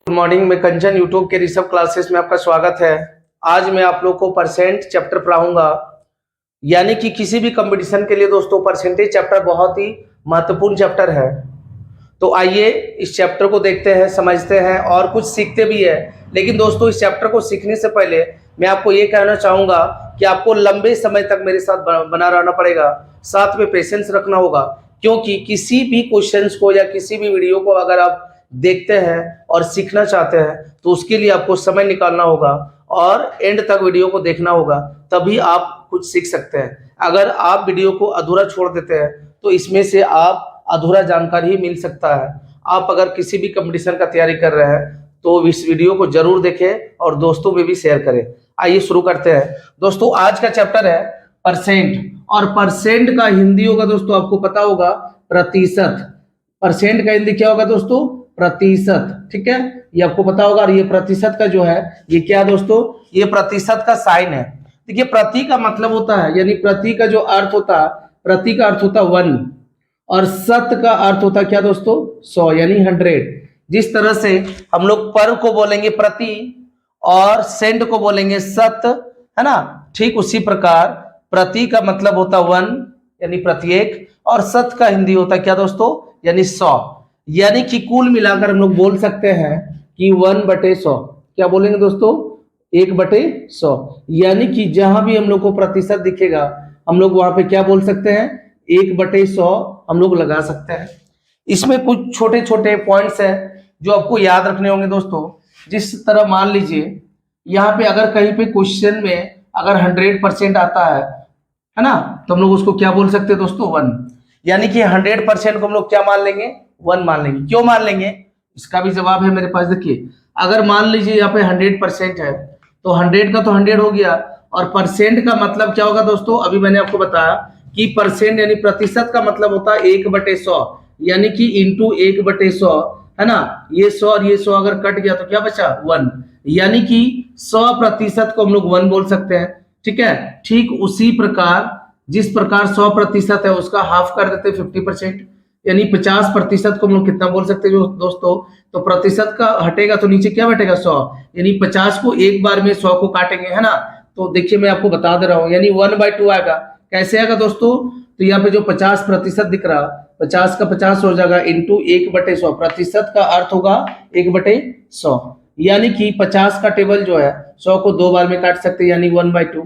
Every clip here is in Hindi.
Good morning. मैं कंचन यूट्यूब के ऋषभ क्लासेस में आपका स्वागत है। आज मैं आप लोग को परसेंट चैप्टर पढ़ाऊंगा, यानी कि किसी भी कंपटीशन के लिए दोस्तों परसेंटेज चैप्टर बहुत ही महत्वपूर्ण चैप्टर है। तो आइए इस चैप्टर को देखते हैं, समझते हैं और कुछ सीखते भी है। लेकिन दोस्तों इस चैप्टर को सीखने से पहले मैं आपको ये कहना चाहूँगा कि आपको लंबे समय तक मेरे साथ बना रहना पड़ेगा, साथ में पेशेंस रखना होगा, क्योंकि किसी भी क्वेश्चंस को या किसी भी वीडियो को अगर आप देखते हैं और सीखना चाहते हैं तो उसके लिए आपको समय निकालना होगा और एंड तक वीडियो को देखना होगा, तभी आप कुछ सीख सकते हैं। अगर आप वीडियो को अधूरा छोड़ देते हैं तो इसमें से आप अधूरा जानकारी ही मिल सकता है। आप अगर किसी भी कंपटीशन का तैयारी कर रहे हैं तो इस वीडियो को जरूर देखें और दोस्तों में भी शेयर करें। आइए शुरू करते हैं। दोस्तों आज का चैप्टर है परसेंट, और परसेंट का हिंदी होगा दोस्तों, आपको पता होगा प्रतिशत। परसेंट का हिंदी क्या होगा दोस्तों? प्रतिशत। ठीक है, ये आपको पता होगा। और ये प्रतिशत का जो है ये क्या दोस्तों? ये प्रतिशत का साइन है। देखिए प्रति का मतलब होता है, यानी प्रति का जो अर्थ होता है, प्रति का अर्थ होता है 1 और शत का अर्थ होता है क्या दोस्तों? 100 यानी 100। जिस तरह से हम लोग पर को बोलेंगे प्रति और सेंट को बोलेंगे शत, है ना, ठीक उसी प्रकार प्रति का मतलब होता 1 यानी प्रत्येक, और शत का हिंदी होता क्या दोस्तों? यानी 100। यानी कि कुल मिलाकर हम लोग बोल सकते हैं कि 1/100। क्या बोलेंगे दोस्तों? 1/100। यानी कि जहां भी हम लोग को प्रतिशत दिखेगा हम लोग वहां पे क्या बोल सकते हैं? 1/100 हम लोग लगा सकते हैं। इसमें कुछ छोटे छोटे पॉइंट्स हैं जो आपको याद रखने होंगे दोस्तों। जिस तरह मान लीजिए यहाँ पे अगर कहीं पे क्वेश्चन में अगर 100% आता है ना, तो हम लोग उसको क्या बोल सकते हैं दोस्तों? 1। यानी कि 100% को हम लोग क्या मान लेंगे? 1 मान लेंगे। क्यों मान लेंगे? इसका भी जवाब है मेरे पास। देखिए अगर मान लीजिए यहाँ पे 100% है तो 100 का तो 100 हो गया, और परसेंट का मतलब क्या होगा दोस्तों? अभी मैंने आपको बताया कि परसेंट यानी प्रतिशत का मतलब होता है 1/100, यानी कि इंटू 1/100, है ना। ये 100 और ये 100 अगर कट गया तो क्या बचा? 1। यानी कि 100% को हम लोग 1 बोल सकते हैं। ठीक है, ठीक उसी प्रकार जिस प्रकार 100% है उसका हाफ कर देते 50%, यानी 50% को हम लोग कितना बोल सकते हैं दोस्तों? तो प्रतिशत का हटेगा तो नीचे क्या बैठेगा? 100। यानी 50 को एक बार में 100 को काटेंगे, है ना। तो देखिए मैं आपको बता दे रहा हूं, यानी 1/2 आएगा। कैसे आएगा दोस्तों? तो यहाँ पे जो 50% दिख रहा, 50 का 50 हो जाएगा इंटू 1/100। प्रतिशत का अर्थ होगा 1/100, यानी कि 50 का टेबल जो है 100 को 2 बार में काट सकते हैं, यानी 1/2।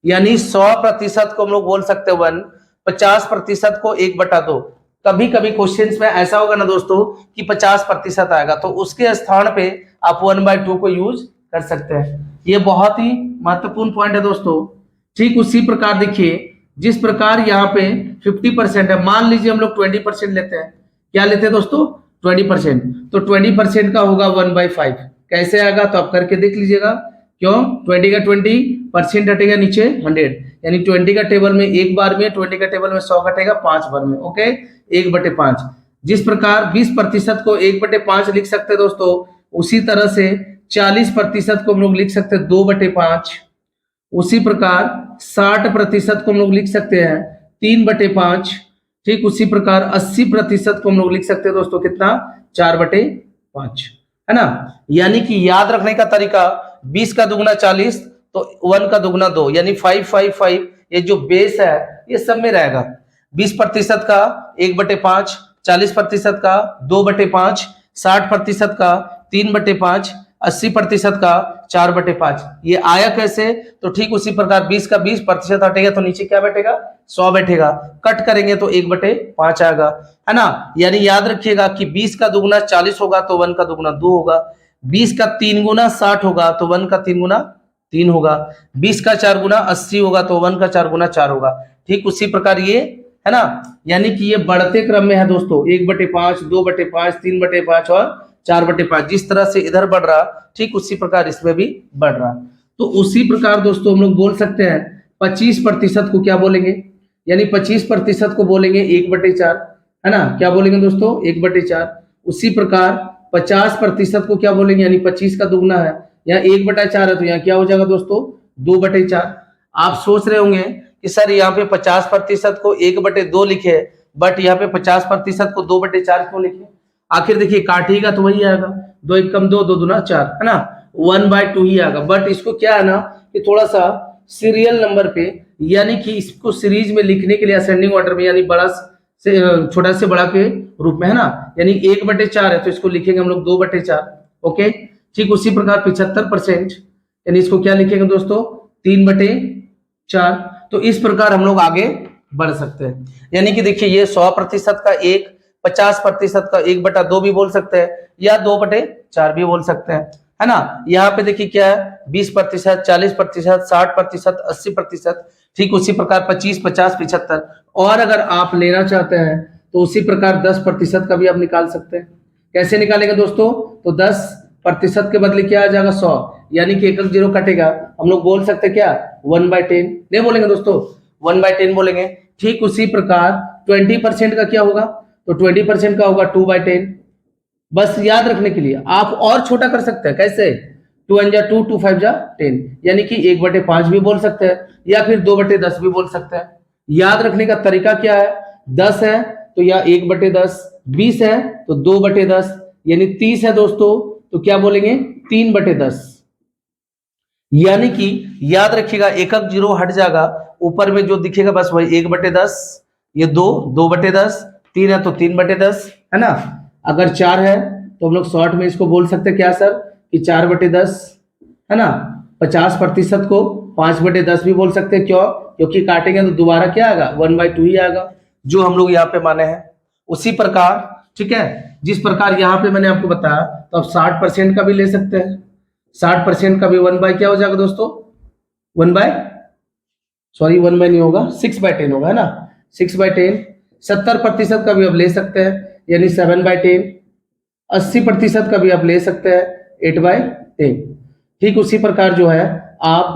यानी 100% को हम लोग बोल सकते हैं 1, 50% को 1/2। कभी कभी क्वेश्चंस में ऐसा होगा ना दोस्तों कि 50% आएगा तो उसके स्थान पे आप 1/2 को यूज कर सकते हैं। ये बहुत ही महत्वपूर्ण पॉइंट है दोस्तों। ठीक उसी प्रकार देखिए जिस प्रकार यहाँ पे 50% है, मान लीजिए हम लोग 20% लेते हैं। क्या लेते हैं दोस्तों? 20%। तो 20% का होगा 1/5। कैसे आएगा? तो आप करके देख लीजिएगा। क्यों? 20 का 20% हटेगा नीचे 100, यानी 20 का टेबल में एक बार में, 20 का टेबल में 100 घटेगा 5 बार में। ओके, 1/5। जिस प्रकार 20% को 1/5 लिख सकते हैं दोस्तों, उसी तरह से 40% को हम लोग लिख सकते हैं 2/5। उसी प्रकार 60% को हम लोग लिख सकते हैं 3/5। ठीक उसी प्रकार 80% को हम लोग लिख सकते हैं दोस्तों कितना? 4/5, है ना। यानी कि याद रखने का तरीका 20 का दुगना 40, तो 1 का दुगना 2, यानी 555। ये जो बेस है ये सब में रहेगा। 20% का 1/5, 40% का 2/5, 60% का 3/5, 80% का 4/5। ये आया कैसे? तो ठीक उसी प्रकार 20 का 20% हटेगा तो नीचे क्या बैठेगा? 100 बैठेगा। कट करेंगे तो 1/5 आएगा, है ना। यानी याद रखिएगा कि 20 का दुगना 40 होगा तो 1 का दुगना 2 होगा। 20 का 3 गुना 60 होगा तो 1 का 3 गुना 3 होगा। 20 का 4 गुना 80 होगा तो 1 का 4 गुना 4 होगा। ठीक उसी प्रकार ये, है ना। यानी कि ये बढ़ते क्रम में है दोस्तों, 1/5, 2/5, 3/5 और 4/5। जिस तरह से इधर बढ़ रहा ठीक उसी प्रकार इसमें भी बढ़ रहा। तो उसी प्रकार दोस्तों हम लोग बोल सकते हैं 25% को क्या बोलेंगे? यानी 25% को बोलेंगे 1/4, है ना। क्या बोलेंगे दोस्तों? 1/4। उसी प्रकार 50% को क्या बोलेंगे? यानी 25 का दुगना है, यहाँ 1/4 है तो यहाँ क्या हो जाएगा दोस्तों? 2/4। आप सोच रहे होंगे कि सर यहाँ पे 50% को 1/2 लिखे, बट यहाँ पे 50% को 2/4 क्यों लिखे? आखिर देखिए काटिएगा तो वही आएगा। 2 1 कम 2, 2 दूना 4, है ना, 1/2 ही आएगा। बट इसको क्या है ना कि थोड़ा सा सीरियल नंबर पे, यानी कि इसको सीरीज में लिखने के लिए असेंडिंग ऑर्डर में, यानी बड़ा से छोटा से बड़ा के रूप में, है ना, यानी 1/4 है तो इसको लिखेंगे हम लोग 2/4। ओके, ठीक उसी प्रकार 75%, यानी इसको क्या लिखेंगे दोस्तों 3/4। तो इस प्रकार हम लोग आगे बढ़ सकते हैं। यानी कि देखिए ये 100% का 1, 50% का 1/2 भी बोल सकते हैं, या 2/4 भी बोल सकते हैं, है ना। यहाँ पे देखिए क्या है 20%, 40%, 60%, 80%, ठीक उसी प्रकार 25, 50, 75। और अगर आप लेना चाहते हैं तो उसी प्रकार 10% का भी आप निकाल सकते हैं। कैसे निकालेंगे दोस्तों, तो 10% के बदले क्या आ जाएगा 100, यानी कि 1 0 कटेगा, हम लोग बोल सकते हैं क्या 1/10, नहीं बोलेंगे दोस्तों 1/10 बोलेंगे। ठीक उसी प्रकार 20% का क्या होगा, तो 20% का होगा 2/10। बस याद रखने के लिए आप और छोटा कर सकते हैं, कैसे 2 1 जा 2, 2 5 जा 10, यानी कि 1/5 भी बोल सकते हैं, या फिर 2/10 भी बोल सकते हैं। याद रखने का तरीका क्या है, 10 है तो या 1/10, 20 है तो 2/10, यानी 30 है दोस्तों तो क्या बोलेंगे 3/10। यानी कि याद रखिएगा, एक 0 हट जाएगा, ऊपर में जो दिखेगा बस वही 1/10, ये 2, 2/10, 3 है तो 3/10, है ना। अगर 4 है तो हम लोग शॉर्ट में इसको बोल सकते हैं क्या सर कि 4/10, है ना। 50% को 5/10 भी बोल सकते हैं, क्यों, क्योंकि काटेंगे तो दोबारा क्या आएगा 1/2 ही आएगा, जो हम लोग यहाँ पे माने हैं। उसी प्रकार ठीक है, जिस प्रकार यहाँ पे मैंने आपको बताया, तो आप 60% का भी ले सकते हैं। 60% का भी 1 क्या हो जाएगा दोस्तों 1 नहीं होगा 6/10 होगा, है ना, 6/10। 70% का भी आप ले सकते हैं, यानी 7/10। 80% का भी आप ले सकते हैं 8/10। ठीक उसी प्रकार जो है आप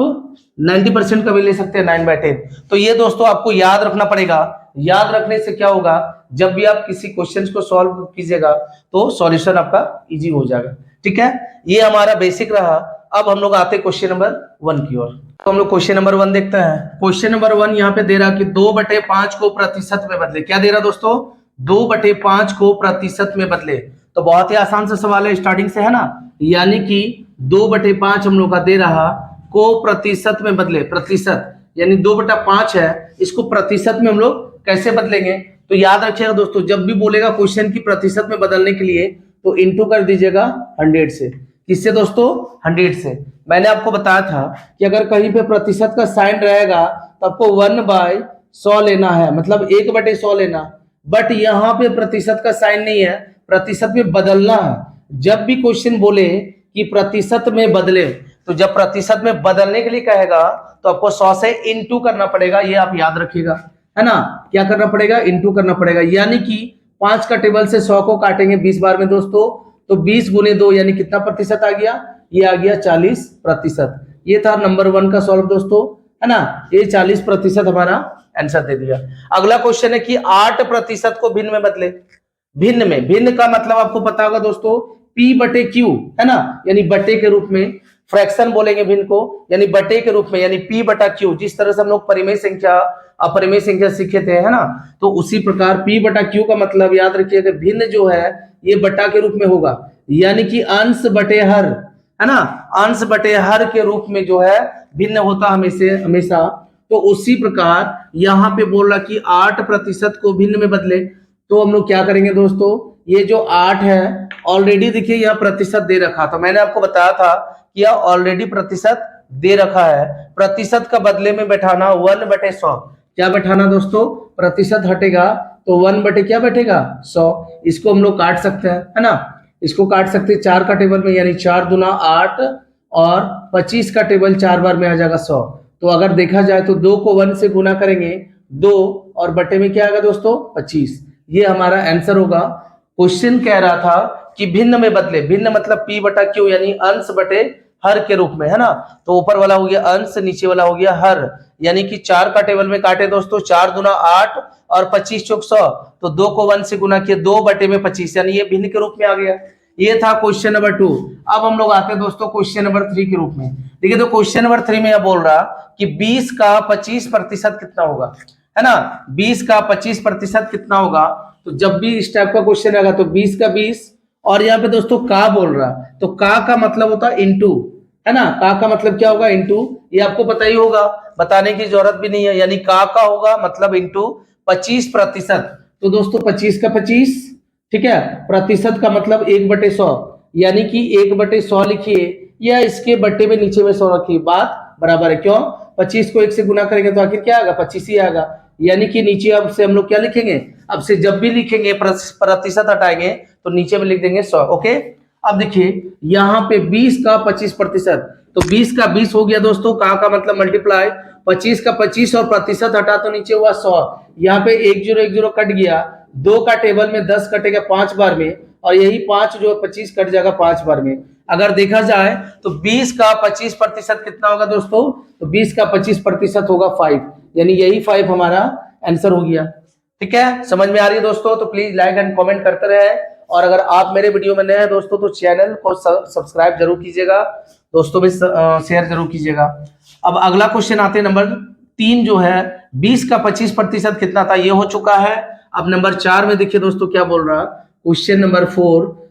90% का भी ले सकते हैं 9/10। तो ये दोस्तों आपको याद रखना पड़ेगा। याद रखने से क्या होगा, जब भी आप किसी क्वेश्चन को सॉल्व कीजिएगा तो सॉल्यूशन आपका इजी हो जाएगा। ठीक है, ये हमारा बेसिक रहा। अब हम लोग आते हैं क्वेश्चन नंबर 1 की ओर। तो हम लोग क्वेश्चन नंबर 1 देखते हैं। क्वेश्चन नंबर 1 यहाँ पे दे रहा कि 2/5 को प्रतिशत में बदले। क्या दे रहा दोस्तों, 2/5 को प्रतिशत में बदले। तो बहुत ही आसान सा सवाल है, स्टार्टिंग से, है ना। यानी कि 2/5 हम लोग का दे रहा को प्रतिशत में बदले। प्रतिशत यानी 2/5 है, इसको प्रतिशत में हम लोग कैसे बदलेंगे। तो याद रखिएगा दोस्तों, जब भी बोलेगा क्वेश्चन की प्रतिशत में बदलने के लिए तो इंटू कर दीजिएगा 100 से। किससे दोस्तों 100 से। मैंने आपको बताया था कि अगर कहीं पे प्रतिशत का साइन रहेगा तो आपको 1/100 लेना है, मतलब 1/100 लेना। बट यहाँ पे प्रतिशत का साइन नहीं है, प्रतिशत में बदलना है। जब भी क्वेश्चन बोले कि प्रतिशत में बदले, तो जब प्रतिशत में बदलने के लिए कहेगा तो आपको 100 से इंटू करना पड़ेगा, ये आप याद रखिएगा, है ना। क्या करना पड़ेगा, इंटू करना पड़ेगा। यानी कि 5 का टेबल से 100 को काटेंगे 20 बार में दोस्तों, तो 20 गुने 2 यानी कितना प्रतिशत आ गया, ये आ गया 40%। ये था नंबर 1 का सॉल्व दोस्तों, है ना। ये 40% हमारा आंसर दे दिया। अगला क्वेश्चन है कि 8% को भिन्न में बदले। भिन्न में, भिन्न का मतलब आपको पता होगा दोस्तों P/Q, है ना, यानी बटे के रूप में। फ्रैक्शन बोलेंगे भिन्न को, यानी बटे के रूप में, यानी P/Q। जिस तरह से हम लोग परिमेय संख्या अपरिमेय संख्या सीखे थे, है ना, तो उसी प्रकार P/Q का मतलब याद रखिएगा, भिन्न जो है ये बटा के रूप में होगा, यानी कि अंश बटे हर, है ना, अंश बटे हर के रूप में जो है भिन्न होता हमेशा। तो उसी प्रकार यहाँ पे बोल रहा कि 8% को भिन्न में बदले। तो हम लोग क्या करेंगे दोस्तों, ये जो 8 है ऑलरेडी देखिए यह प्रतिशत दे रखा था, मैंने आपको बताया था कि यह ऑलरेडी प्रतिशत दे रखा है। प्रतिशत का बदले में बैठाना 1/100। क्या बैठाना दोस्तों, प्रतिशत हटेगा तो 1 क्या बैठेगा 100। इसको हम लोग काट सकते हैं, है ना, इसको काट सकते हैं 4 का टेबल में, यानी 4 दूना 8 और 25 का टेबल 4 बार में आ जाएगा 100। तो अगर देखा जाए तो 2 को 1 से गुना करेंगे 2 और बटे में क्या आएगा दोस्तों 25। ये हमारा आंसर होगा। क्वेश्चन कह रहा था कि भिन्न में बदले। भिन्न मतलब P/Q यानी अंश बटे हर के रूप में, है ना। तो ऊपर वाला हो गया अंश, नीचे वाला हो गया हर, यानी कि 4 का टेबल में काटे दोस्तों, 4 दूना 8 और 25 चौक 100, तो 2 को 1 से गुना किया 2/25, यानी ये भिन्न के रूप में आ गया। ये था क्वेश्चन नंबर 2। अब हम लोग आते हैं दोस्तों क्वेश्चन नंबर 3 के रूप में। देखिए तो क्वेश्चन नंबर 3 में यह बोल रहा कि 20 का 25% कितना होगा, है ना। 20 का 25% कितना होगा। तो जब भी इस टाइप का क्वेश्चन आएगा तो 20 का 20 और यहाँ पे दोस्तों का बोल रहा, तो का मतलब होता है इंटू, है ना। का मतलब क्या होगा? इंटू। ये आपको पता ही होगा, बताने की जरूरत भी नहीं है। यानी का होगा मतलब इंटू 25%। तो दोस्तों 25 का 25, ठीक है, प्रतिशत का मतलब 1/100, यानी कि 1/100 लिखिए या इसके बट्टे में नीचे में 100 रखिए, बात बराबर है। क्यों? 25 को 1 से गुना करेंगे तो आखिर क्या आएगा? 25 ही आएगा। यानी कि नीचे अब से हम लोग क्या लिखेंगे? अब से जब भी लिखेंगे प्रतिशत हटाएंगे तो नीचे में लिख देंगे 100। ओके, अब देखिए यहाँ पे 20 का 25%, तो 20 का 20 हो गया दोस्तों, का मतलब मल्टीप्लाई 25 का 25 और प्रतिशत हटा तो नीचे हुआ 100। यहाँ पे 10 कट गया, 2 का टेबल में 10 कटेगा 5 बार में, और यही 5 जो 25 कट जाएगा 5 बार में। अगर देखा जाए तो 20 का 25% कितना होगा दोस्तों? तो 20 का 25% होगा 5, यानी यही 5 हमारा आंसर हो गया। ठीक है, समझ में आ रही है दोस्तों? तो प्लीज लाइक एंड कमेंट करते रहे, और अगर आप मेरे वीडियो में नए हैं दोस्तों तो चैनल को सब्सक्राइब जरूर कीजिएगा, दोस्तों में शेयर जरूर कीजिएगा। अब अगला क्वेश्चन आते हैं नंबर 3 जो है, 20 का 25% कितना था? ये हो चुका है। अब नंबर 4 में देखिए दोस्तों क्या बोल रहा, क्वेश्चन नंबर 4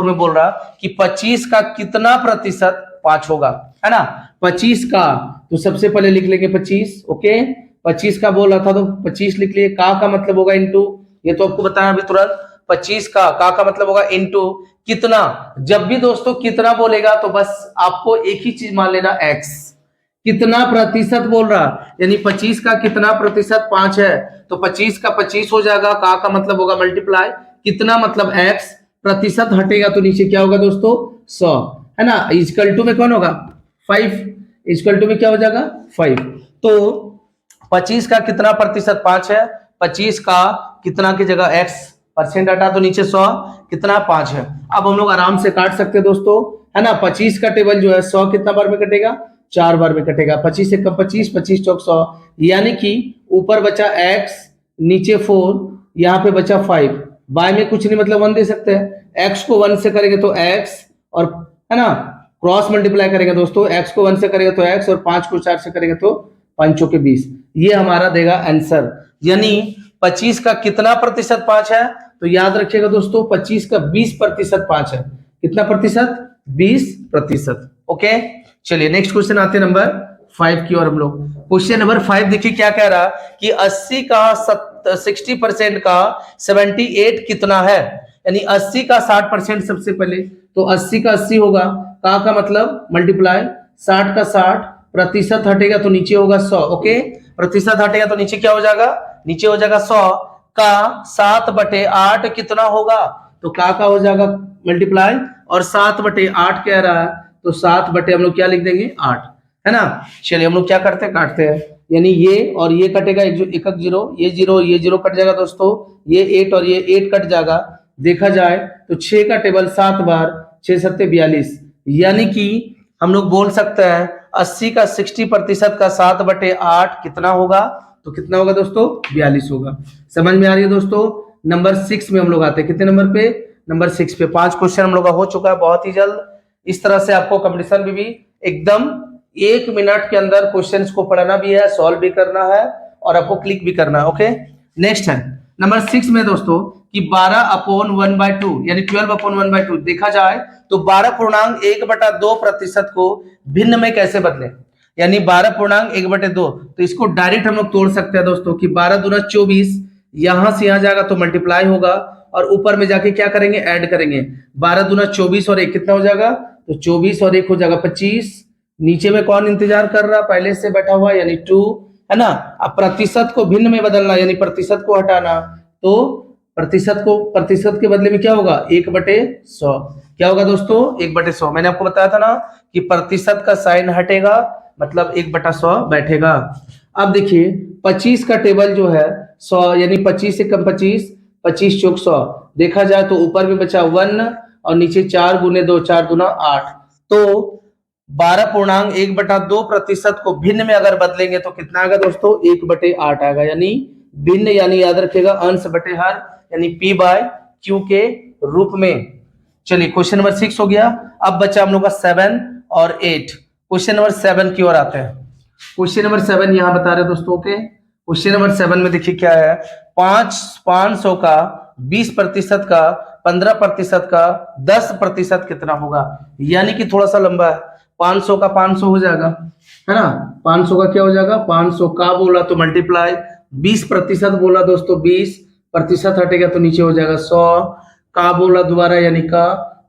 में बोल रहा कि 25 का कितना प्रतिशत 5 होगा, है ना। 25 का, तो सबसे पहले लिख लेंगे 25। ओके, 25 का बोल रहा था तो 25 लिख लिए। का मतलब होगा इंटू, ये तो आपको बताया अभी तुरंत। 25 का मतलब होगा इंटू कितना। जब भी दोस्तों कितना बोलेगा तो बस आपको एक ही चीज मान लेना, x। कितना प्रतिशत बोल रहा, यानी 25 का कितना प्रतिशत 5 है, तो 25 का 25 हो जाएगा। का मतलब होगा मल्टीप्लाई कितना मतलब x, प्रतिशत हटेगा तो नीचे क्या होगा दोस्तों? 100, है ना। इक्वल टू में कौन होगा? 5। इक्वल टू में क्या हो जाएगा? 5। तो 25 का कितना प्रतिशत 5 है, 25 का कितना की जगह x, परसेंट हटा तो नीचे 100, कितना 5 है। अब हम लोग आराम से काट सकते हैं दोस्तों, है ना। 25 का टेबल जो है 100 कितना बार में कटेगा? 4 बार में कटेगा। 25 से कम 25, 25 चौक 100, यानी कि ऊपर बचा x, नीचे 4, यहाँ पे बचा 5। बाय में कुछ नहीं मतलब 1 दे सकते हैं। x को 1 से करेंगे तो x, और है ना क्रॉस मल्टीप्लाई करेंगे दोस्तों, x को 1 से करेंगे तो x, और 5 को 4 से करेंगे तो 5 चौके 20। ये हमारा देगा आंसर। यानी 25 का कितना प्रतिशत 5 है, तो याद रखिएगा दोस्तों 25 का 20% 5 है। कितना प्रतिशत? 20%। ओके, चलिए नेक्स्ट क्वेश्चन आते हैं नंबर 5 की ओर हम लोग। क्वेश्चन नंबर 5 देखिए क्या कह रहा कि 80 का 60% का 78 कितना है, यानी 80 का 60% सबसे पहले, तो 80 का 80 होगा, का मतलब मल्टीप्लाई 60 का 60, प्रतिशत हटेगा तो नीचे होगा 100। ओके, प्रतिशत हटेगा तो नीचे क्या हो जाएगा? नीचे हो जाएगा 100 का 7/8 कितना होगा, तो का हो जाएगा मल्टीप्लाई, और 7/8 कह रहा है तो 7 बटे हम लोग क्या लिख देंगे? 8, है ना। चलिए हम लोग क्या करते हैं? काटते हैं, यानी ये और ये कटेगा, एक जीरो, ये जीरो कट जाएगा दोस्तों, ये 8 और ये 8 कट जाएगा। देखा जाए तो 6 का टेबल 7 बार, 6 7 42, यानी कि हम लोग बोल सकते हैं 80 का 60% का 7/8 कितना होगा, तो कितना होगा दोस्तों? 42 होगा। समझ में आ रही है दोस्तों? नंबर 6 में हम लोग आते हैं, कितने नंबर पे? नंबर 6 पे। 5 क्वेश्चन हम लोग का हो चुका है बहुत ही जल्द। इस तरह से आपको कंपटीशन भी एकदम 1 मिनट के अंदर क्वेश्चंस को पढ़ना भी है, सॉल्व भी करना है, और आपको क्लिक भी करना है। ओके, नेक्स्ट है नंबर 6 में दोस्तों कि 12/1/2 यानी 12/1/2 देखा जाए तो 12.1/2% को भिन्न में कैसे बदले, यानी 12.1/2, तो इसको डायरेक्ट हम लोग तोड़ सकते हैं दोस्तों कि 12 दूना 24, यहां से यहां जाएगा तो मल्टीप्लाई होगा, और ऊपर में जाके क्या करेंगे? ऐड करेंगे। 12 दूना 24 और 1 कितना हो जाएगा? तो 24 और 1 हो जाएगा 25। नीचे में कौन इंतजार कर रहा? पहले से बैठा हुआ, यानी 2, है ना। अब प्रतिशत को भिन्न में बदलना, यानी प्रतिशत को हटाना, तो प्रतिशत के बदले में क्या होगा? 1/100। क्या होगा दोस्तों? 1/100। मैंने आपको बताया था ना कि प्रतिशत का साइन हटेगा मतलब 1/100 बैठेगा। अब देखिए 25 का टेबल जो है 100, यानी 25 से कम 25, 25 चौक 100, देखा जाए तो ऊपर में बचा 1 और नीचे 4 गुने 2, 4 दूना 8, तो 12.1/2% को भिन्न में अगर बदलेंगे तो कितना आएगा दोस्तों? 1/8 आएगा, यानी भिन्न, यानी याद रखिएगा अंश बटे हर, यानी P/Q के रूप में। चलिए क्वेश्चन नंबर 6 हो गया। अब बचा हम लोग का 7 और 8। क्वेश्चन नंबर 7 की ओर आते हैं। क्वेश्चन नंबर 7 यहाँ बता रहे दोस्तों के। क्वेश्चन नंबर 7 में देखिए क्या है, 500 का 20% का, 15% का, 10% कितना होगा? यानी कि थोड़ा सा लंबा है। 500 का 500 हो जाएगा, है ना। 500 का क्या हो जाएगा? 500 का बोला तो मल्टीप्लाई, 20% बोला दोस्तों, 20% हटेगा तो नीचे हो जाएगा 100 का बोला दोबारा, यानी का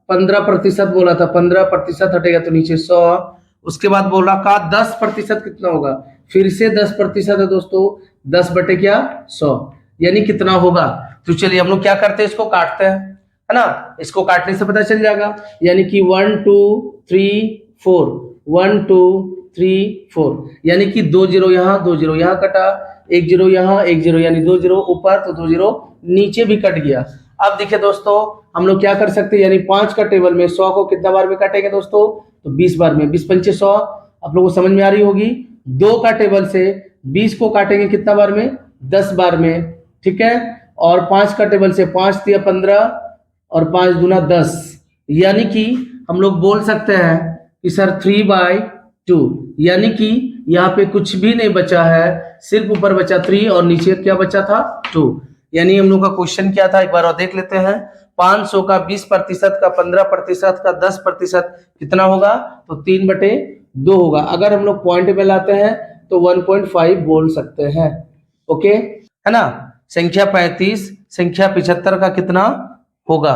15% बोला था, 15% हटेगा तो नीचे 100। उसके बाद बोला का 10% कितना होगा? फिर से 10% है दोस्तों, 10 बटे क्या? 100, यानी कितना होगा? तो चलिए हम लोग क्या करते हैं, इसको काटते हैं, है ना। इसको काटने से पता चल जाएगा, यानी कि 1 2 3 4, 1 2 3 4, यानी कि 2 जीरो यहाँ, 2 जीरो यहाँ कटा, 1 जीरो यहाँ, 1 जीरो, यानी 2 जीरो ऊपर तो 2 जीरो नीचे भी कट गया। अब देखिए दोस्तों, हम लोग क्या कर सकते हैं, यानी 5 का टेबल में 100 को कितना बार में काटेंगे दोस्तों? तो 20 बार में, 20 पंचे 100, आप लोगों को समझ में आ रही होगी। 2 का टेबल से 20 को काटेंगे कितना बार में? 10 बार में, ठीक है। और 5 का टेबल से 5 दिया 15 और 5 दूना 10, यानी कि हम लोग बोल सकते हैं कि सर 3/2, यानी कि यहाँ पे कुछ भी नहीं बचा है, सिर्फ ऊपर बचा 3 और नीचे क्या बचा था? 2। यानी हम लोग का क्वेश्चन क्या था, एक बार और देख लेते हैं। 500 का 20% का 15% का 10% कितना होगा? तो 3/2 होगा। अगर हम लोग पॉइंट में लाते हैं तो 1.5 बोल सकते हैं, ओके, है ना। संख्या 35, संख्या 75 का कितना होगा?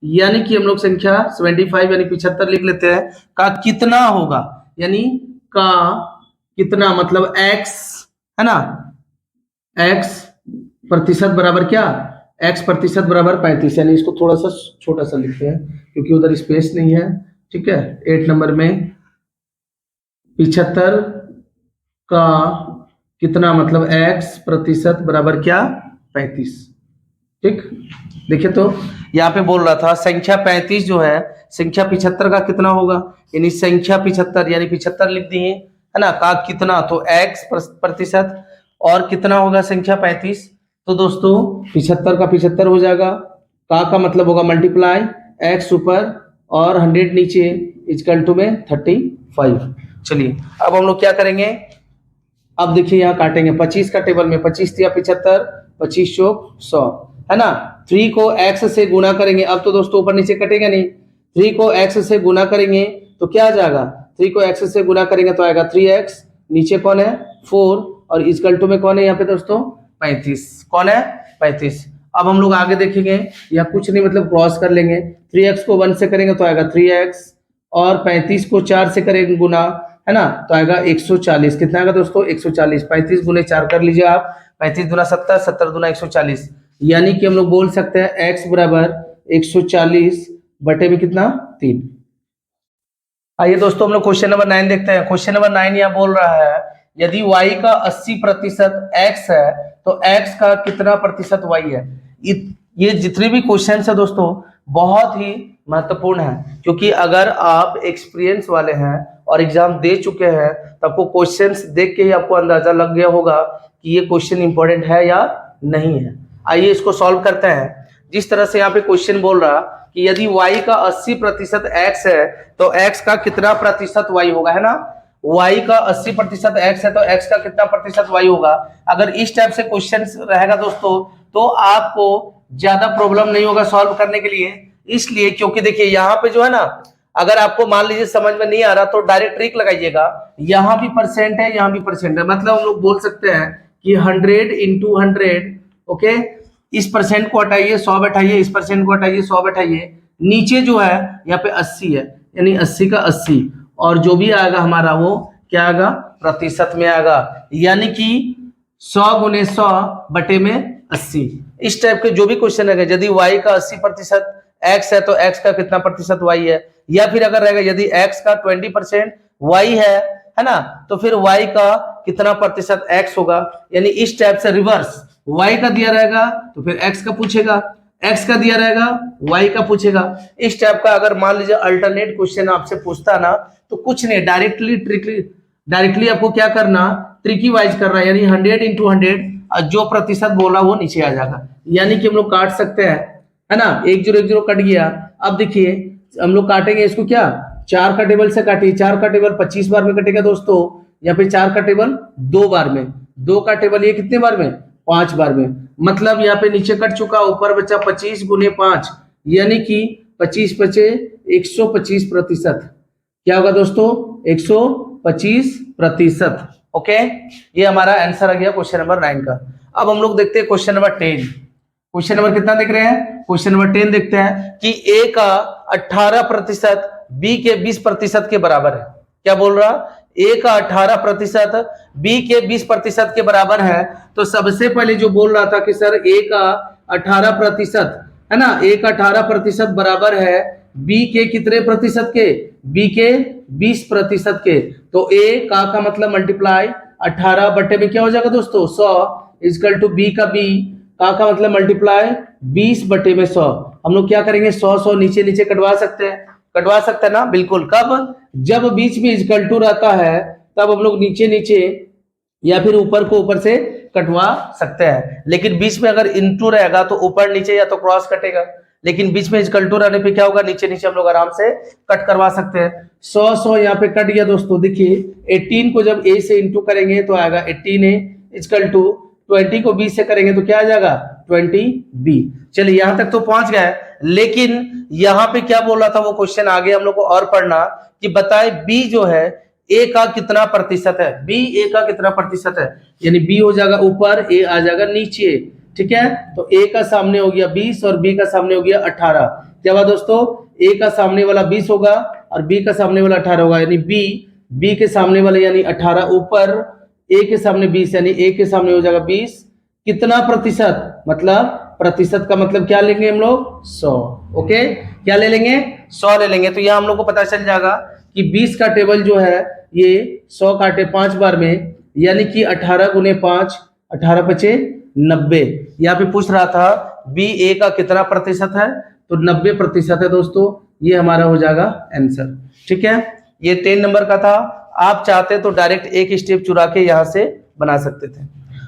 यानी कि हम लोग संख्या 75 यानी 75 लिख लेते हैं, का कितना होगा, यानी का कितना मतलब x, है ना। x प्रतिशत बराबर क्या? x प्रतिशत बराबर 35, यानी इसको थोड़ा सा छोटा सा लिखते हैं क्योंकि उधर स्पेस नहीं है, ठीक है। 8 नंबर में 75 का कितना मतलब x प्रतिशत बराबर क्या? 35, ठीक। देखिए तो यहाँ पे बोल रहा था संख्या 35 जो है, संख्या 75 का कितना होगा, यानी संख्या 75 यानी 75 लिख दिए, है ना। का कितना? तो x प्रतिशत, और कितना होगा संख्या 35? तो दोस्तों 75 का 75 हो जाएगा, का मतलब होगा मल्टीप्लाई x ऊपर और 100 नीचे, इक्वल टू में 35। चलिए अब हम लोग क्या करेंगे, अब देखिए यहाँ काटेंगे 25 का टेबल में, 25 दिया 75, 25 चौक 100, है ना। 3 को x से गुना करेंगे, अब तो दोस्तों ऊपर नीचे कटेगा नहीं, 3 को x से गुना करेंगे तो क्या आ जाएगा? 3 को x से गुना करेंगे तो आएगा 3x, नीचे कौन है? 4, और इक्वल टू में कौन है यहाँ पे दोस्तों? 35। कौन है? 35। अब हम लोग आगे देखेंगे, या कुछ नहीं मतलब क्रॉस कर लेंगे, 3x को 1 से करेंगे तो आएगा 3x, और 35 को 4 से करेंगे गुना, है ना, तो आएगा 140। कितना आएगा दोस्तों? 140। 35 गुने 4 कर लीजिए आप, 35 दूना 70, 70 दूना 140, यानी कि हम लोग बोल सकते हैं x बराबर 140 बटे में कितना? 3। आइए दोस्तों हम लोग क्वेश्चन नंबर 9 देखते हैं। क्वेश्चन नंबर 9 यहाँ बोल रहा है, यदि y का 80% x है तो x का कितना प्रतिशत y है? ये जितने भी क्वेश्चन है दोस्तों बहुत ही महत्वपूर्ण है, क्योंकि अगर आप एक्सपीरियंस वाले हैं और एग्जाम दे चुके हैं तो आपको क्वेश्चंस देख के ही आपको अंदाजा लग गया होगा कि ये क्वेश्चन इंपॉर्टेंट है या नहीं है। आइए इसको सॉल्व करते हैं। जिस तरह से यहाँ पे क्वेश्चन बोल रहा कि यदि y का 80% x है तो x का कितना प्रतिशत y होगा, है ना। y का 80% x है तो x का कितना प्रतिशत y होगा। अगर इस टाइप से क्वेश्चन रहेगा दोस्तों तो आपको ज्यादा प्रॉब्लम नहीं होगा सॉल्व करने के लिए, इसलिए क्योंकि देखिए यहाँ पे जो है ना, अगर आपको मान लीजिए समझ में नहीं आ रहा तो डायरेक्ट ट्रिक लगाइएगा, यहाँ भी परसेंट है यहाँ भी परसेंट है, मतलब हम लोग बोल सकते हैं कि 100 into 100, ओके। इस परसेंट को हटाइए 100 बैठाइए, इस परसेंट को हटाइए 100 बैठाइए, नीचे जो है यहाँ पे 80 है, यानी 80 का 80, और जो भी आएगा हमारा वो क्या आएगा? प्रतिशत में आएगा, यानी कि 100 गुने 100 बटे में 80। इस टाइप के जो भी क्वेश्चन रहेगा, यदि y का 80% x है तो x का कितना प्रतिशत y है, या फिर अगर रहेगा यदि x का 20% y है ना, तो फिर y का कितना प्रतिशत x होगा, यानी इस टाइप से रिवर्स, y का दिया रहेगा तो फिर x का पूछेगा, x का दिया रहेगा y का पूछेगा। इस टाइप का अगर मान लीजिए अल्टरनेट क्वेश्चन आपसे पूछता ना तो कुछ नहीं, डायरेक्टली आपको क्या करना, ट्रिकी वाइज करना, यानी 100 into 100, जो प्रतिशत बोला वो नीचे आ जाएगा, यानी कि हम लोग काट सकते हैं, है ना। 1 0 1 0 कट गया। अब देखिए हम लोग काटेंगे इसको, क्या 4 का टेबल से काटिए, 4 का टेबल 25 बार में कटेगा दोस्तों, या फिर 4 का टेबल 2 बार में, 2 का टेबल ये कितने बार में? 5 बार में। मतलब यहाँ पे नीचे कट चुका, ऊपर बचा 25 गुने 5, यानी कि 25 × 125%। क्या होगा दोस्तों? 125%। ओके, ये हमारा आंसर आ गया क्वेश्चन नंबर 9 का। अब हम लोग देखते हैं क्वेश्चन नंबर 10। क्वेश्चन नंबर कितना देख रहे हैं? क्वेश्चन नंबर 10 देखते हैं कि A का 18% B के 20% के बराबर है। क्या बोल रहा? A का 18% B के 20% के बराबर है। तो सबसे पहले जो बोल रहा था कि सर A का 18% है ना, A का 18% बराबर है B के कितने प्रतिशत के? B के 20% के। तो A का मतलब मल्टीप्लाई 18 बटे में क्या हो जाएगा दोस्तों? 100 इक्वल टू B का B का मतलब मल्टीप्लाई 20 बटे में 100। हम लोग क्या करेंगे? 100 नीचे नीचे कटवा सकते हैं, कटवा सकते हैं ना? बिल्कुल। कब? जब बीच में इक्वल टू रहता है तब हम लोग नीचे नीचे या फिर ऊपर को ऊपर से कटवा सकते हैं। लेकिन बीच में अगर इंटू रहेगा तो ऊपर नीचे या तो क्रॉस कटेगा, लेकिन बीच में इक्वल टू रहने पे क्या होगा? नीचे नीचे हम लोग आराम से कट करवा सकते हैं। 100 यहाँ पे कट गया दोस्तों। देखिए 18 को जब A से इंटू करेंगे तो आएगा 18A इक्वल टू 20 को B से करेंगे तो क्या आ जाएगा? 20B। चलिए यहाँ तक तो पहुंच गए। लेकिन यहाँ पे क्या बोल रहा था वो क्वेश्चन आगे हम लोग को और पढ़ना कि बताए B जो है A का कितना प्रतिशत है? B A का कितना प्रतिशत है? यानी B हो जाएगा ऊपर, A आ जाएगा नीचे। ठीक है, तो A का सामने हो गया 20 और B का सामने हो गया 18। क्या हुआ दोस्तों? A का सामने वाला 20 होगा और B का सामने वाला 18 होगा, यानी B के सामने वाला यानी 18 ऊपर, A के सामने 20 यानी A के सामने हो जाएगा 20। कितना प्रतिशत? मतलब प्रतिशत का मतलब क्या लेंगे हम लोग? 100। ओके, क्या ले लेंगे? 100 ले लेंगे। तो यहाँ हम लोग को पता चल जाएगा कि 20 का टेबल जो है ये 100 काटे 5 बार में, यानी कि 18 गुने 5, 18 पचे 90। यहाँ पे पूछ रहा था B A का कितना प्रतिशत है? तो 90% है दोस्तों। ये हमारा हो जाएगा आंसर। ठीक है, ये 10 नंबर का था। आप चाहते तो डायरेक्ट एक स्टेप चुरा के यहाँ से बना सकते थे।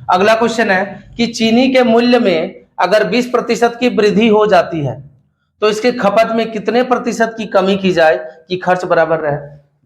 अगला क्वेश्चन है कि चीनी के मूल्य में अगर 20% की वृद्धि हो जाती है तो इसके खपत में कितने प्रतिशत की कमी की जाए कि खर्च बराबर रहे?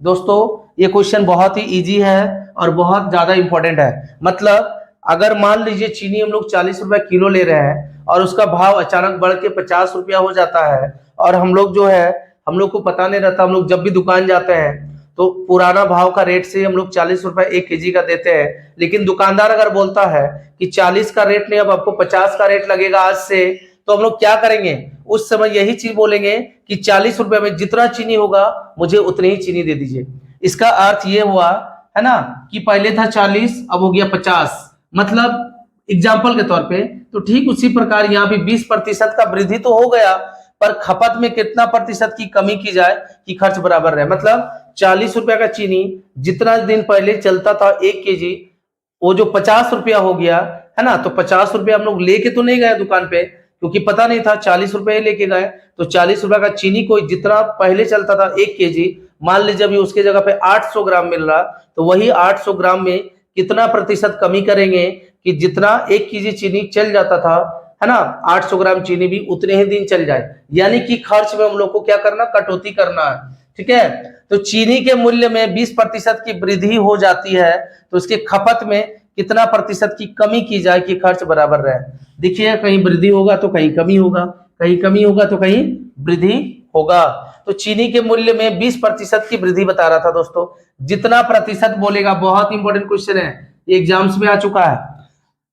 दोस्तों ये क्वेश्चन बहुत ही इजी है और बहुत ज्यादा इंपॉर्टेंट है। मतलब अगर मान लीजिए चीनी हम लोग 40 रुपए किलो ले रहे हैं और उसका भाव अचानक बढ़ के 50 रुपया हो जाता है, और हम लोग जो है हम लोग को पता नहीं रहता, हम लोग जब भी दुकान जाते हैं तो पुराना भाव का रेट से हम लोग 40 रुपए 1 केजी का देते हैं। लेकिन दुकानदार अगर बोलता है कि 40 का रेट नहीं, अब आपको 50 का रेट लगेगा आज से, तो हम लोग क्या करेंगे? उस समय यही चीज बोलेंगे कि 40 रुपए में जितना चीनी होगा मुझे उतनी ही चीनी दे दीजिए। इसका अर्थ ये हुआ है ना कि पहले था 40 अब हो गया 50, मतलब एग्जाम्पल के तौर पे। तो ठीक उसी प्रकार यहाँ भी 20% का वृद्धि तो हो गया, पर खपत में कितना प्रतिशत की कमी की जाए कि खर्च बराबर रहे। मतलब 40 रुपया का चीनी जितना दिन पहले चलता था 1 केजी, वो जो 50 रुपया हो गया है ना, तो 50 रुपया हम लोग लेके तो नहीं गए दुकान पे, क्योंकि पता नहीं था, 40 रुपए लेके गए। तो 40 रुपया का चीनी को जितना पहले चलता था 1 केजी, मान लीजिए अभी उसके जगह पे 800 ग्राम मिल रहा, तो वही 800 ग्राम में कितना प्रतिशत कमी करेंगे कि जितना 1 केजी चीनी चल जाता था है ना, 800 ग्राम चीनी भी उतने ही दिन चल जाए। यानी कि खर्च में हम लोग को क्या करना? कटौती करना है। ठीक है, तो चीनी के मूल्य में 20% की वृद्धि हो जाती है तो उसके खपत में कितना प्रतिशत की कमी की जाए कि खर्च बराबर रहे? देखिए कहीं वृद्धि होगा तो कहीं कमी होगा, कहीं कमी होगा तो कहीं वृद्धि होगा। तो चीनी के मूल्य में 20% की वृद्धि बता रहा था दोस्तों। जितना प्रतिशत बोलेगा, बहुत इंपॉर्टेंट क्वेश्चन है, ये एग्जाम्स में आ चुका है।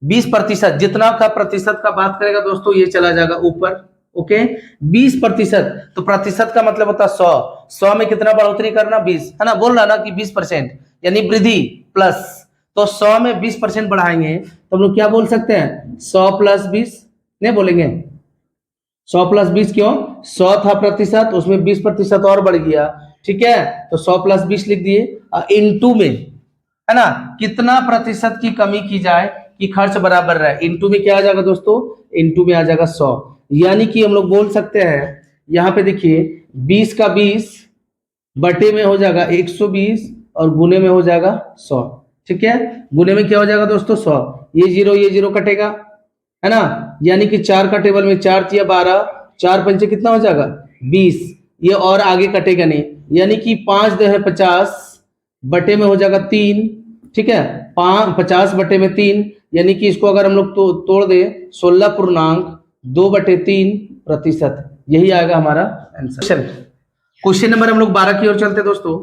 20%, जितना का प्रतिशत का बात करेगा दोस्तों ये चला जाएगा ऊपर। ओके, 20%, तो प्रतिशत का मतलब होता है 100 में कितना बढ़ोतरी करना? 20, है ना, बोल रहा ना कि 20% यानी वृद्धि प्लस, तो 100 में 20% बढ़ाएंगे तो हम लोग क्या बोल सकते हैं? 100 + 20 नहीं बोलेंगे? 100 + 20 क्यों? 100 था प्रतिशत, उसमें 20% और बढ़ गया। ठीक है, तो 100 + 20 लिख दिए। इनटू में है ना कितना प्रतिशत की कमी की जाए कि खर्च बराबर रहे? इनटू में क्या आ जाएगा दोस्तों? इनटू में आ जाएगा 100। यानी कि हम लोग बोल सकते हैं यहाँ पे देखिए 20 का 20 बटे में हो जाएगा 120 और गुने में हो जाएगा 100। ठीक है, गुने में क्या हो जाएगा दोस्तों? 100। ये जीरो कटेगा है ना, यानी कि 4 का टेबल में 4 × 12, 4 पंचे कितना हो जाएगा? 20। ये और आगे कटेगा नहीं, यानी कि 5 × 2 = 50 बटे में हो जाएगा 3। ठीक है, 50 बटे में 3 यानी कि इसको अगर हम लोग तोड़ दें 16.2/3%, यही आएगा हमारा आंसर। क्वेश्चन नंबर हम लोग 12 की ओर चलते दोस्तों।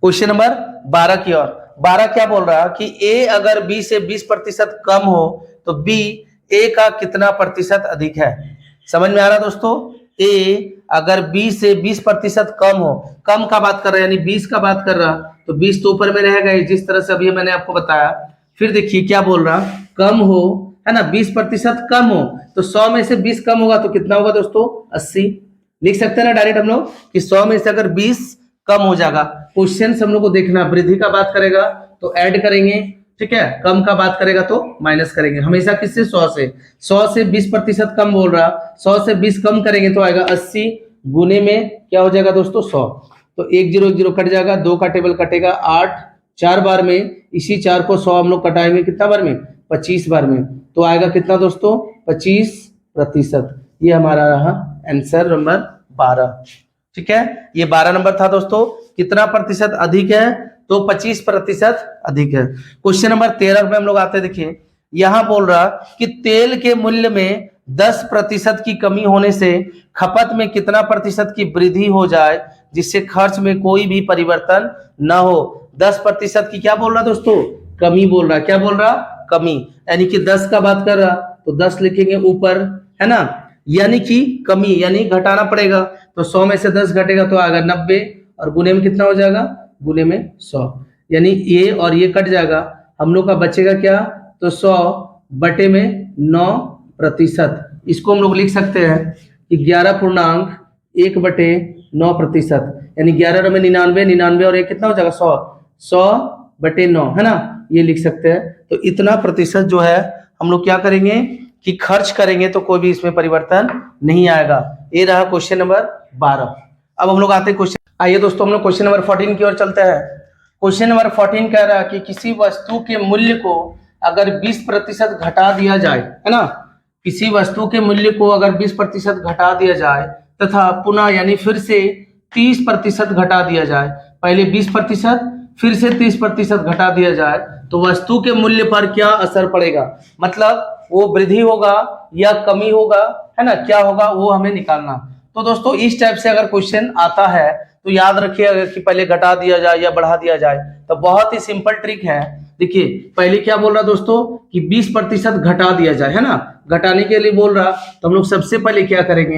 क्वेश्चन नंबर 12 की ओर। 12 क्या बोल रहा है कि ए अगर बी से 20% कम हो तो बी ए का कितना प्रतिशत अधिक है। समझ में आ रहा दोस्तों? ए अगर बी से 20% कम हो, कम का बात कर रहा है यानी 20 का बात कर रहा, तो 20 तो ऊपर में रहेगा ही, जिस तरह से अभी मैंने आपको बताया। फिर देखिए क्या बोल रहा, कम हो, है ना, 20% कम हो तो 100 में से 20 कम होगा तो कितना होगा दोस्तों? 80। लिख सकते हैं ना डायरेक्ट हम लोग कि 100 में से अगर 20 कम हो जाएगा। क्वेश्चन हम लोग को देखना, वृद्धि का बात करेगा तो ऐड करेंगे, ठीक है, कम का बात करेगा तो माइनस करेंगे, हमेशा किससे? 100 से। 100 से 20% कम बोल रहा, 100 से 20 कम करेंगे तो आएगा 80, गुने में क्या हो जाएगा दोस्तों? 100। तो 1 0 1 0 कट जाएगा, 2 का टेबल कटेगा 8, 4 बार में, इसी 4 को 100 हम लोग कटाएंगे कितना बार में? 25 बार में, तो आएगा कितना दोस्तों? 25%। ये हमारा रहा आंसर नंबर 12। ठीक है, ये 12 नंबर था दोस्तों। कितना प्रतिशत अधिक है? तो 25% अधिक है। क्वेश्चन नंबर 13 में हम लोग आते हैं। देखिए यहां बोल रहा कि तेल के मूल्य में 10% की कमी होने से खपत में कितना प्रतिशत की वृद्धि हो जाए जिससे खर्च में कोई भी परिवर्तन न हो। 10% की क्या बोल रहा दोस्तों? कमी बोल रहा। क्या बोल रहा? कमी, यानी कि 10 का बात कर रहा तो 10 लिखेंगे ऊपर, है ना, यानी कि कमी, यानी घटाना पड़ेगा। तो 100 में से 10 घटेगा तो आएगा 90, और गुने में कितना हो जाएगा? गुने में 100, यानी ये और ये कट जाएगा, हम लोग का बचेगा क्या? तो 100 बटे में 9%। इसको हम लोग लिख सकते हैं कि 11.1/9%, यानी 11 में 99, 99 और 1 कितना हो जाएगा? 100, 100 बटे 9, है ना, ये लिख सकते हैं। तो इतना प्रतिशत जो है हम लोग क्या करेंगे कि खर्च करेंगे तो कोई भी इसमें परिवर्तन नहीं आएगा। ये रहा क्वेश्चन नंबर 12। अब हम लोग आते हैं क्वेश्चन, आइए दोस्तों हम लोग क्वेश्चन नंबर 14 की ओर चलते हैं। क्वेश्चन नंबर 14 कह रहा है कि किसी वस्तु के मूल्य को अगर 20% घटा दिया जाए, है ना, किसी वस्तु के मूल्य को अगर 20% घटा दिया जाए तथा पुनः यानी फिर से 30% घटा दिया जाए, पहले 20% फिर से 30% घटा दिया जाए तो वस्तु के मूल्य पर क्या असर पड़ेगा। मतलब वो वृद्धि होगा या कमी होगा, है ना, क्या होगा वो हमें निकालना। तो दोस्तों इस टाइप से अगर क्वेश्चन आता है तो याद रखिएगा कि पहले घटा दिया जाए या बढ़ा दिया जाए। तो बहुत ही सिंपल ट्रिक है। देखिए पहले क्या बोल रहा दोस्तों कि 20% घटा दिया जाए, है ना, घटाने के लिए बोल रहा, तो हम लोग सबसे पहले क्या करेंगे,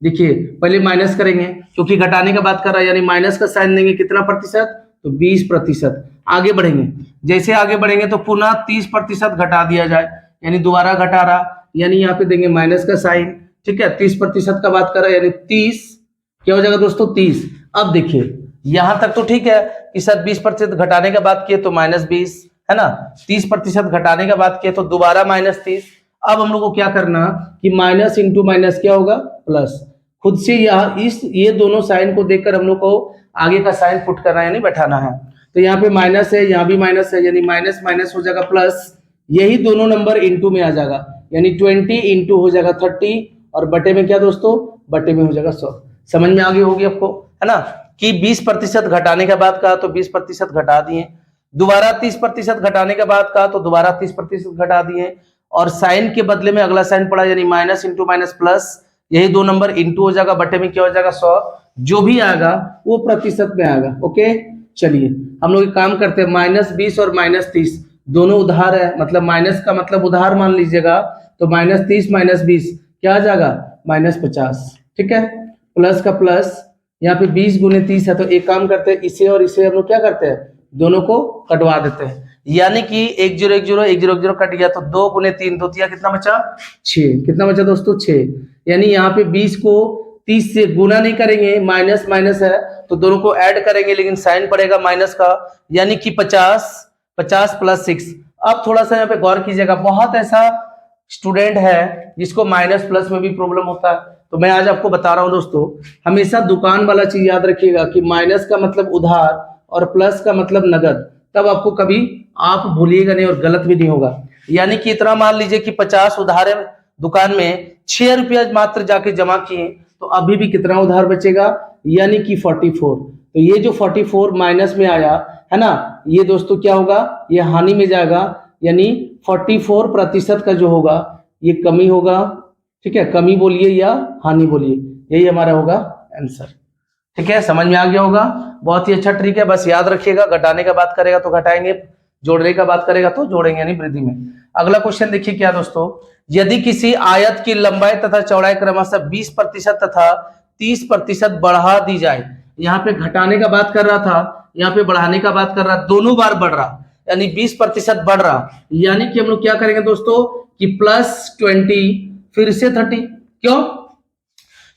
देखिए पहले माइनस करेंगे, क्योंकि घटाने का बात कर रहा है, यानी माइनस का साइन देंगे, कितना प्रतिशत? तो 20%। आगे बढ़ेंगे, जैसे आगे बढ़ेंगे तो पुनः 30% घटा दिया जाए, यानी दोबारा घटा रहा, यानी यहाँ पे देंगे माइनस का साइन, ठीक है, 30% का बात कर रहा है, यानी 30 क्या हो जाएगा दोस्तों? 30। अब देखिए यहां तक तो ठीक है कि सर 20% घटाने का बात किए तो -20, है ना, 30% घटाने का बात किए तो दोबारा -30। अब हम लोग को क्या करना कि माइनस इंटू माइनस क्या होगा? प्लस। खुद से ये दोनों साइन को देखकर हम लोग को आगे का साइन पुट करना है, यानी बैठाना है। तो यहाँ पे माइनस है, यहाँ भी माइनस है, यानी माइनस माइनस हो जाएगा प्लस, यही दोनों नंबर इंटू में आ जाएगा, यानी 20 इंटू हो जाएगा 30, और बटे में क्या दोस्तों? बटे में हो जाएगा 100। समझ में आ गई होगी आपको, है ना, कि 20% घटाने के बाद कहा तो 20% घटा दिए, दोबारा 30% घटाने के बाद कहा तो दोबारा 30% घटा दिए, और साइन के बदले में अगला साइन पड़ा, यानी माइनस इंटू माइनस प्लस, यही दो नंबर इंटू हो जाएगा, बटे में क्या हो जाएगा? 100। जो भी आएगा वो प्रतिशत में आएगा। ओके, चलिए हम लोग एक काम करते हैं, -20 और -30 दोनों उधार है, मतलब माइनस का मतलब उधार मान लीजिएगा, तो -30 -20 क्या आ जाएगा? -50। ठीक है, प्लस का प्लस, यहाँ पे 20 गुने 30 है, तो एक काम करते हैं, इसे और इसे हम लोग क्या करते हैं? दोनों को कटवा देते हैं, यानी कि 1 0 1 0 1 0 0 कट गया, तो 2 गुने 3 2 तिया कितना बचा? 6। कितना बचा दोस्तों? 6। यानी यहाँ पे 20 को 30 से गुना नहीं करेंगे, माइनस माइनस है तो दोनों को ऐड करेंगे, लेकिन साइन पड़ेगा माइनस का, यानी कि 50 50 + 6। अब थोड़ा सा यहाँ पे गौर कीजिएगा, बहुत ऐसा स्टूडेंट है जिसको माइनस प्लस में भी प्रॉब्लम होता है, तो मैं आज आपको बता रहा हूं दोस्तों, हमेशा दुकान वाला चीज याद रखिएगा कि माइनस का मतलब उधार और प्लस का मतलब नगद, तब आपको कभी आप भूलिएगा नहीं और गलत भी नहीं होगा। यानी कि इतना मान लीजिए कि 50 उधार है दुकान में, 6 रुपया मात्र जाके जमा किए, तो अभी भी कितना उधार बचेगा? यानी कि 44। तो ये जो 44 माइनस में आया है ना, ये दोस्तों क्या होगा? ये हानि में जाएगा, यानी 44% का जो होगा ये कमी होगा। ठीक है, कमी बोलिए या हानि बोलिए, यही हमारा होगा आंसर। ठीक है, समझ में आ गया होगा। बहुत ही अच्छा ट्रिक है, बस याद रखिएगा, घटाने का बात करेगा तो घटाएंगे, जोड़ने का बात करेगा तो जोड़ेंगे, यानी वृद्धि में। अगला क्वेश्चन देखिए क्या दोस्तों, यदि किसी आयत की लंबाई तथा चौड़ाई क्रमशः 20% तथा 30% बढ़ा दी जाए, यहाँ पे घटाने का बात कर रहा था, यहाँ पे बढ़ाने का बात कर रहा, दोनों बार बढ़ रहा, यानी 20% बढ़ रहा, यानी कि हम लोग क्या करेंगे दोस्तों कि +20 फिर से 30। क्यों?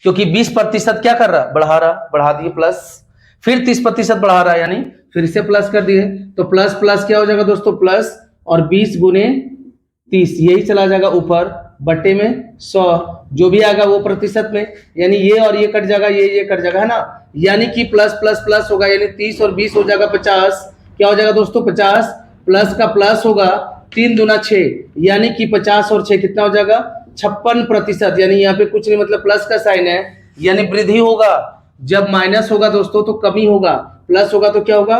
क्योंकि 20% क्या कर रहा, बढ़ा रहा, बढ़ा दिए प्लस, फिर 30% बढ़ा रहा, यानी फिर से प्लस कर दिए, तो प्लस प्लस क्या हो जाएगा दोस्तों, प्लस और 20 गुने 30, यही चला जाएगा ऊपर, बटे में 100, जो भी आएगा वो प्रतिशत में, यानी ये और ये कट जाएगा, ये कट जाएगा, है ना, यानी कि प्लस प्लस प्लस होगा, यानी 30 और 20 हो जाएगा 50, क्या हो जाएगा दोस्तों 50, प्लस का प्लस होगा 3 दूना 6, यानी कि 50 और 6 कितना हो जाएगा 56%, यानी यहाँ पे कुछ नहीं, मतलब प्लस का साइन है, यानी वृद्धि होगा। जब माइनस होगा दोस्तों तो कमी होगा, प्लस होगा तो क्या होगा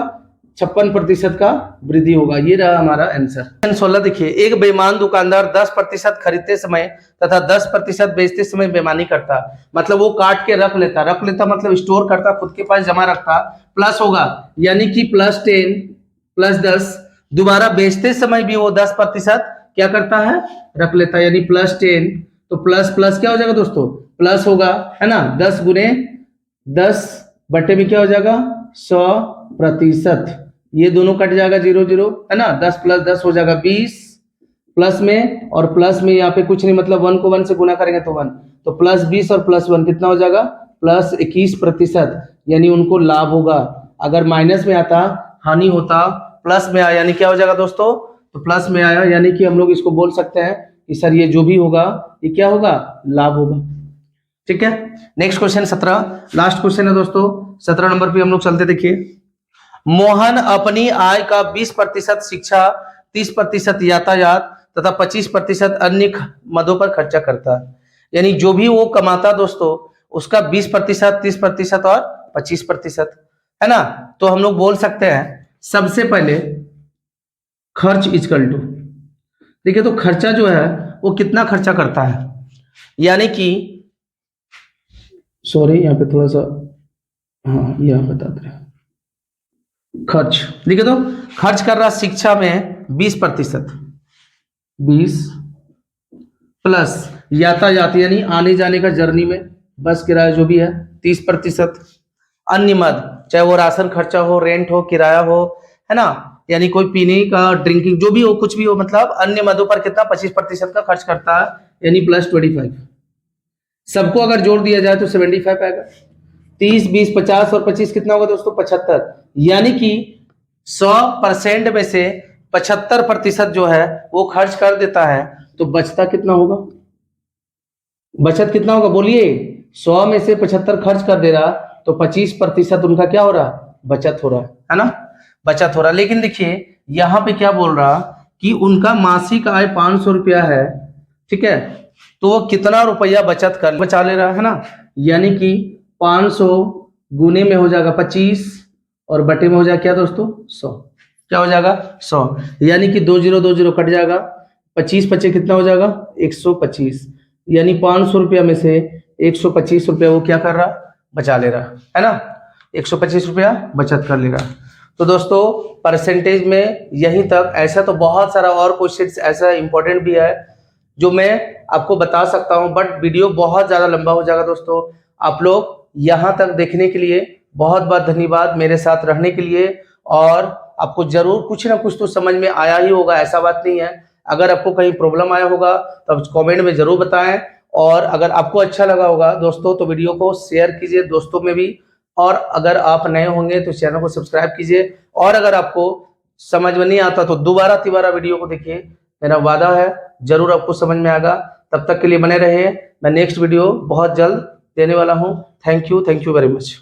56% का वृद्धि होगा। ये रहा हमारा आंसर। 16 देखिए, एक बेईमान दुकानदार 10% खरीदते समय तथा 10% बेचते समय बेईमानी करता, मतलब वो काट के रख लेता मतलब स्टोर करता, खुद के पास जमा रखता, प्लस होगा, यानी कि +10 +10, दोबारा बेचते समय भी वो 10% क्या करता है, रख लेता, यानी +10, तो प्लस प्लस क्या हो जाएगा दोस्तों, प्लस होगा, है ना, 10 गुने 10 बटे में क्या हो जाएगा 100%, ये दोनों कट जाएगा 0 0, है ना, 10 + 10 हो जाएगा 20, प्लस में और प्लस में यहाँ पे कुछ नहीं, मतलब 1 को 1 से गुना करेंगे तो 1, तो +20 और +1 कितना हो जाएगा +21%, यानी उनको लाभ होगा। अगर माइनस में आता हानि होता, प्लस में आया यानी क्या हो जाएगा दोस्तों, तो प्लस में आया, यानी कि हम लोग इसको बोल सकते हैं कि सर ये जो भी होगा ये क्या होगा, लाभ होगा। ठीक है, नेक्स्ट क्वेश्चन 17, लास्ट क्वेश्चन है दोस्तों, 17 नंबर पे हम लोग चलते। देखिए, मोहन अपनी आय का 20% शिक्षा, 30% यातायात तथा 25% अन्य मदों पर खर्चा करता है, यानी जो भी वो कमाता दोस्तों उसका 20%, 30% और 25%, है ना। तो हम लोग बोल सकते हैं सबसे पहले खर्च इक्वल टू, देखिए तो खर्चा जो है वो कितना खर्चा करता है, यानी कि सॉरी यहाँ पे थोड़ा सा, हाँ यह बताते हैं, खर्च देखिए तो खर्च कर रहा शिक्षा में 20%, 20 प्लस यातायात यानी आने जाने का जर्नी में बस किराया जो भी है 30%, अन्य मद चाहे वो राशन खर्चा हो, रेंट हो, किराया हो, है ना, यानी कोई पीने का, ड्रिंकिंग जो भी हो, कुछ भी हो, मतलब अन्य मदों पर कितना 25% का खर्च करता है, यानी +25। सबको अगर जोड़ दिया जाए तो 75 आएगा। 30 20 50 और 25 कितना होगा दोस्तों 75, यानी कि 100% में से 75% जो है वो खर्च कर देता है, तो बचता कितना होगा, बचत कितना होगा बोलिए, 100 में से 75 खर्च कर दे रहा, तो 25% उनका क्या हो रहा, बचत हो रहा है ना, बचत हो रहा। लेकिन देखिए यहाँ पे क्या बोल रहा कि उनका मासिक आय 500 रुपया है, ठीक है, तो वो कितना रुपया बचत कर बचा ले रहा है ना, यानी कि 500 गुने में हो जाएगा 25 और बटे में हो जाएगा क्या दोस्तों 100, क्या हो जाएगा 100, यानी कि 2 0 2 0 कट जाएगा, 25 25 कितना हो जाएगा 125, यानी 500 रुपया में से 125 रुपया वो क्या कर रहा, बचा ले रहा है ना, 125 रुपया बचत कर ले रहा। तो दोस्तों परसेंटेज में यहीं तक, ऐसा तो बहुत सारा और क्वेश्चन ऐसा इंपॉर्टेंट भी है जो मैं आपको बता सकता हूं, बट वीडियो बहुत ज्यादा लंबा हो जाएगा दोस्तों। आप लोग यहां तक देखने के लिए बहुत बहुत धन्यवाद, मेरे साथ रहने के लिए, और आपको जरूर कुछ ना कुछ तो समझ में आया ही होगा, ऐसा बात नहीं है। अगर आपको कहीं प्रॉब्लम आया होगा तो आप कमेंट में जरूर बताएं, और अगर आपको अच्छा लगा होगा दोस्तों तो वीडियो को शेयर कीजिए दोस्तों में भी, और अगर आप नए होंगे तो चैनल को सब्सक्राइब कीजिए, और अगर आपको समझ में नहीं आता तो दोबारा तिबारा वीडियो को देखिए, मेरा वादा है जरूर आपको समझ में आएगा। तब तक के लिए बने रहिए, मैं नेक्स्ट वीडियो बहुत जल्द देने वाला हूँ। Thank you very much.